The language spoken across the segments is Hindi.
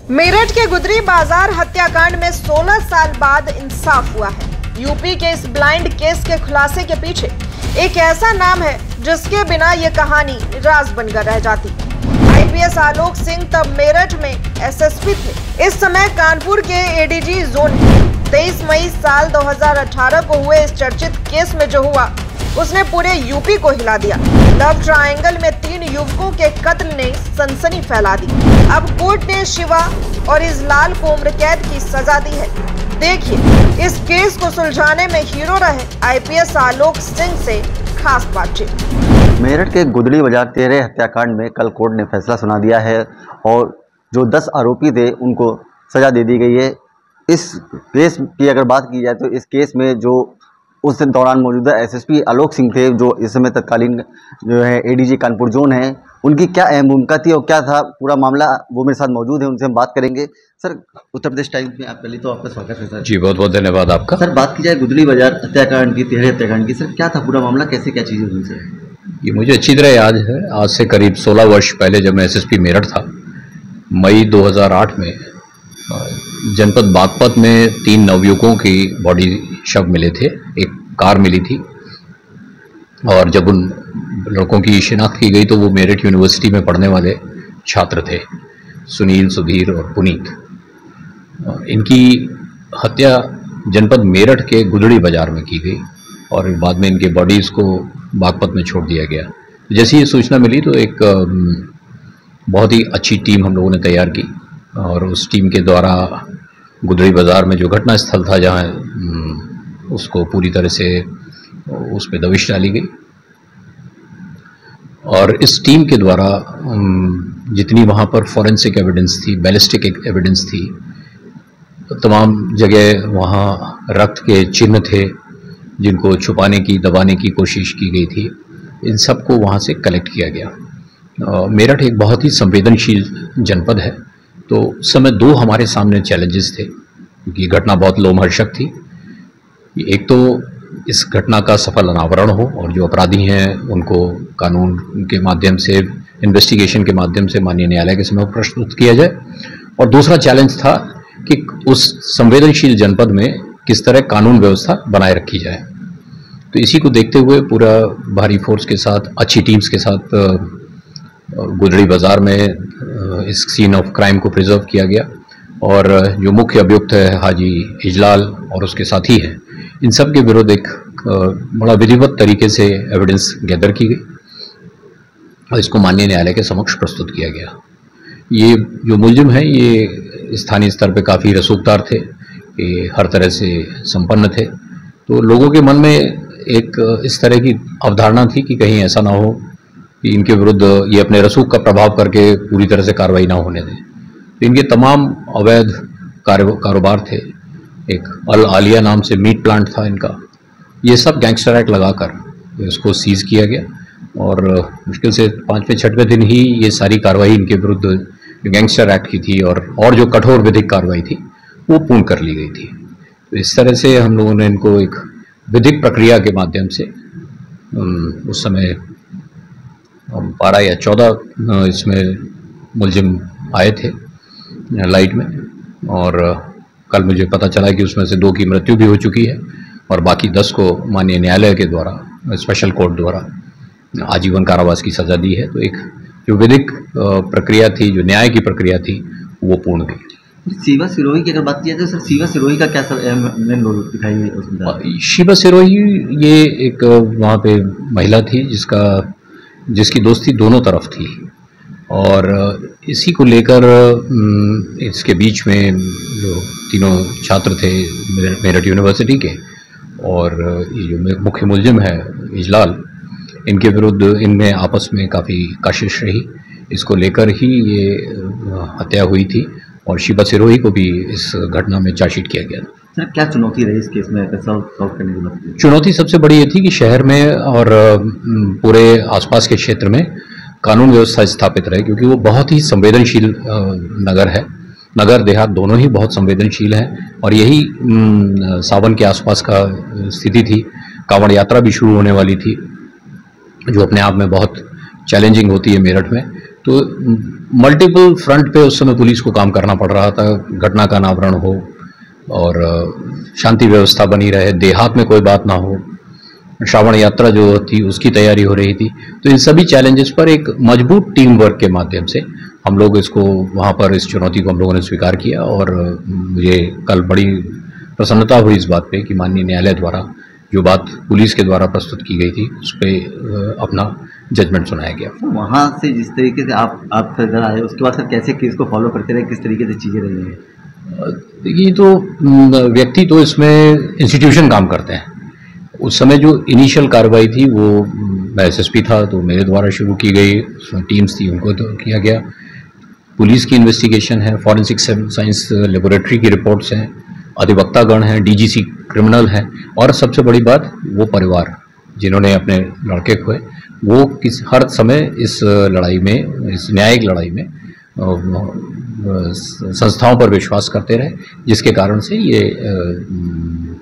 मेरठ के गुदरी बाजार हत्याकांड में 16 साल बाद इंसाफ हुआ है। यूपी के इस ब्लाइंड केस के खुलासे के पीछे एक ऐसा नाम है जिसके बिना ये कहानी राज बनकर रह जाती। आईपीएस आलोक सिंह तब मेरठ में एसएसपी थे। इस समय कानपुर के एडीजी जोन। 23 मई साल 2018 को हुए इस चर्चित केस में जो हुआ उसने पूरे यूपी को हिला दिया। लव ट्रायंगल में 3 युवकों के कत्ल ने सनसनी फैला दी। अब कोर्ट ने शिवा और इजलाल को उम्र कैद की सजा दी है। देखिए इस केस को सुलझाने में हीरो रहे आईपीएस आलोक सिंह से खास बातचीत। मेरठ के गुदड़ी बाजार 13 हत्याकांड में कल कोर्ट ने फैसला सुना दिया है और जो 10 आरोपी थे उनको सजा दे दी गई है। इस केस की अगर बात की जाए तो इस केस में जो उस दौरान मौजूदा एसएसपी आलोक सिंह थे, जो इस समय तत्कालीन जो है एडीजी कानपुर जोन है, उनकी क्या अहम भूमिका थी और क्या था पूरा मामला, वो मेरे साथ मौजूद है, उनसे हम बात करेंगे। सर, उत्तर प्रदेश टाइम्स में आप पहले तो आपका स्वागत है सर। जी, बहुत बहुत धन्यवाद आपका। सर, बात की जाए गुदड़ी बाजार हत्याकांड की, 13 हत्याकांड की, सर क्या था पूरा मामला, कैसे क्या चीज़ें हुई सर? ये मुझे अच्छी तरह याद है। आज से करीब 16 वर्ष पहले जब मैं एसएसपी मेरठ था, मई 2008 में जनपद बागपत में 3 नवयुवकों की बॉडी शव मिले थे। एक कार मिली थी और जब उन लड़कों की शिनाख्त की गई तो वो मेरठ यूनिवर्सिटी में पढ़ने वाले छात्र थे, सुनील, सुधीर और पुनीत। इनकी हत्या जनपद मेरठ के गुदड़ी बाजार में की गई और बाद में इनके बॉडीज़ को बागपत में छोड़ दिया गया। जैसे ये सूचना मिली तो एक बहुत ही अच्छी टीम हम लोगों ने तैयार की और उस टीम के द्वारा गुदड़ी बाजार में जो घटना स्थल था जहाँ उसको पूरी तरह से उस पर दबिश डाली गई और इस टीम के द्वारा जितनी वहाँ पर फॉरेंसिक एविडेंस थी, बैलिस्टिक एविडेंस थी, तमाम जगह वहाँ रक्त के चिन्ह थे जिनको छुपाने की, दबाने की कोशिश की गई थी। इन सब को वहाँ से कलेक्ट किया गया। मेरठ एक बहुत ही संवेदनशील जनपद है, तो उस समय 2 हमारे सामने चैलेंजेस थे क्योंकि घटना बहुत लोमहर्षक थी। एक तो इस घटना का सफल अनावरण हो और जो अपराधी हैं उनको कानून के माध्यम से, इन्वेस्टिगेशन के माध्यम से माननीय न्यायालय के समक्ष प्रस्तुत किया जाए, और दूसरा चैलेंज था कि उस संवेदनशील जनपद में किस तरह कानून व्यवस्था बनाए रखी जाए। तो इसी को देखते हुए पूरा भारी फोर्स के साथ, अच्छी टीम्स के साथ गुदड़ी बाजार में इस सीन ऑफ क्राइम को प्रिजर्व किया गया और जो मुख्य अभियुक्त है हाजी इजलाल और उसके साथी हैं, इन सब के विरुद्ध एक बड़ा विधिवत तरीके से एविडेंस गैदर की गई और इसको माननीय न्यायालय के समक्ष प्रस्तुत किया गया। ये जो मुलजिम है ये स्थानीय स्तर पे काफ़ी रसूखदार थे, ये हर तरह से संपन्न थे, तो लोगों के मन में एक इस तरह की अवधारणा थी कि कहीं ऐसा ना हो कि इनके विरुद्ध ये अपने रसूख का प्रभाव करके पूरी तरह से कार्रवाई ना होने दें। तो इनके तमाम अवैध कारोबार थे। एक अल आलिया नाम से मीट प्लांट था इनका। ये सब गैंगस्टर एक्ट लगाकर इसको सीज किया गया और मुश्किल से 5वें-6वें दिन ही ये सारी कार्रवाई इनके विरुद्ध जो गैंगस्टर एक्ट की थी और जो कठोर विधिक कार्रवाई थी वो पूर्ण कर ली गई थी। तो इस तरह से हम लोगों ने इनको एक विधिक प्रक्रिया के माध्यम से उस समय 12 या 14 इसमें मुलजिम आए थे लाइट में और कल मुझे पता चला कि उसमें से 2 की मृत्यु भी हो चुकी है और बाकी 10 को माननीय न्यायालय के द्वारा, स्पेशल कोर्ट द्वारा आजीवन कारावास की सज़ा दी है। तो एक जो विधिक प्रक्रिया थी, जो न्याय की प्रक्रिया थी, वो पूर्ण हुई। शिवा सिरोही की अगर बात की जाए तो सर शिवा सिरोही का क्या मेन रोल दिखाई है? शिवा सिरोही ये एक वहाँ पे महिला थी जिसकी दोस्ती दोनों तरफ थी और इसी को लेकर इसके बीच में जो तीनों छात्र थे मेरठ यूनिवर्सिटी के और ये जो मुख्य मुलजिम है इजलाल, इनके विरुद्ध इनमें आपस में काफ़ी कशिश रही। इसको लेकर ही ये हत्या हुई थी और शिवा सिरोही को भी इस घटना में चार्जशीट किया गया। सर, क्या चुनौती रही इस केस में सॉल्व करने की बात? चुनौती सबसे बड़ी ये थी कि शहर में और पूरे आसपास के क्षेत्र में कानून व्यवस्था स्थापित रहे, क्योंकि वो बहुत ही संवेदनशील नगर है। नगर देहात दोनों ही बहुत संवेदनशील हैं और यही सावन के आसपास का स्थिति थी। कांवड़ यात्रा भी शुरू होने वाली थी जो अपने आप में बहुत चैलेंजिंग होती है मेरठ में। तो मल्टीपल फ्रंट पे उस समय पुलिस को काम करना पड़ रहा था। घटना का अनावरण हो और शांति व्यवस्था बनी रहे, देहात में कोई बात ना हो, श्रावण यात्रा जो थी उसकी तैयारी हो रही थी। तो इन सभी चैलेंजेस पर एक मजबूत टीम वर्क के माध्यम से हम लोग इसको वहाँ पर इस चुनौती को हम लोगों ने स्वीकार किया। और मुझे कल बड़ी प्रसन्नता हुई इस बात पे कि माननीय न्यायालय द्वारा जो बात पुलिस के द्वारा प्रस्तुत की गई थी उस पर अपना जजमेंट सुनाया गया। वहाँ से जिस तरीके से आप फिर घर आए, उसके बाद सर कैसे केस को फॉलो करते रहे, किस तरीके से चीज़ें रही हैं? देखिए, तो व्यक्ति तो इसमें इंस्टीट्यूशन काम करते हैं। उस समय जो इनिशियल कार्रवाई थी वो मैं एसएसपी था तो मेरे द्वारा शुरू की गई, टीम्स थी उनको तो किया गया। पुलिस की इन्वेस्टिगेशन है, फॉरेंसिक साइंस लेबोरेटरी की रिपोर्ट्स हैं, अधिवक्तागण हैं, डीजीसी क्रिमिनल हैं, और सबसे बड़ी बात वो परिवार जिन्होंने अपने लड़के खोए वो हर समय इस लड़ाई में, इस न्यायिक लड़ाई में संस्थाओं पर विश्वास करते रहे, जिसके कारण से ये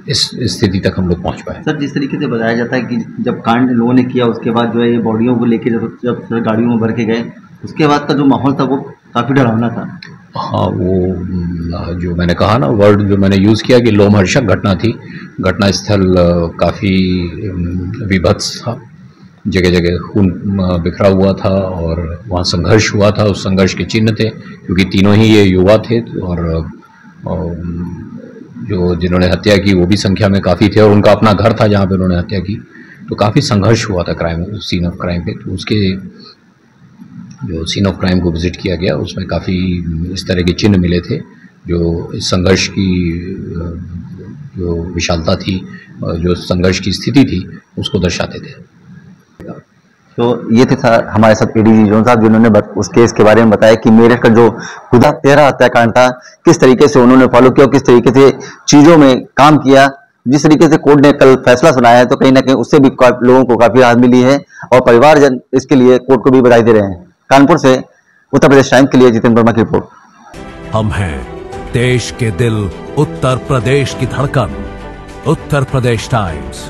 इस स्थिति तक हम लोग पहुंच पाए। सर, जिस तरीके से बताया जाता है कि जब कांड लोगों ने किया उसके बाद जो है ये बॉडियों को लेके जब गाड़ियों में भर के गए, उसके बाद का जो माहौल था वो काफ़ी डरावना था। हाँ, वो जो मैंने कहा ना, वर्ड जो मैंने यूज़ किया कि लोमहर्षक घटना थी। घटना स्थल काफ़ी विभत्स था, जगह जगह खून बिखरा हुआ था और वहाँ संघर्ष हुआ था। उस संघर्ष के चिन्ह थे क्योंकि तीनों ही ये युवा थे और जो जिन्होंने हत्या की वो भी संख्या में काफ़ी थे और उनका अपना घर था जहाँ पे उन्होंने हत्या की। तो काफ़ी संघर्ष हुआ था क्राइम सीन ऑफ क्राइम पे। तो उसके जो सीन ऑफ क्राइम को विज़िट किया गया उसमें काफ़ी इस तरह के चिन्ह मिले थे जो इस संघर्ष की जो विशालता थी, जो संघर्ष की स्थिति थी, उसको दर्शाते थे। तो ये थे सर हमारे साथ एडीजी जोन साहब, जिन्होंने उस केस के बारे में बताया कि मेरठ का जो खुदा 13 हत्याकांड था किस तरीके से उन्होंने फॉलो किया, किस तरीके से चीज़ों में काम किया। जिस तरीके से कोर्ट ने कल फैसला सुनाया है तो कहीं ना कहीं उससे भी लोगों को काफ़ी राहत मिली है और परिवारजन इसके लिए कोर्ट को भी बधाई दे रहे हैं। कानपुर से उत्तर प्रदेश टाइम्स के लिए जितेंद्र वर्मा की रिपोर्ट। हम हैं देश के दिल, उत्तर प्रदेश की धड़कन, उत्तर प्रदेश टाइम्स।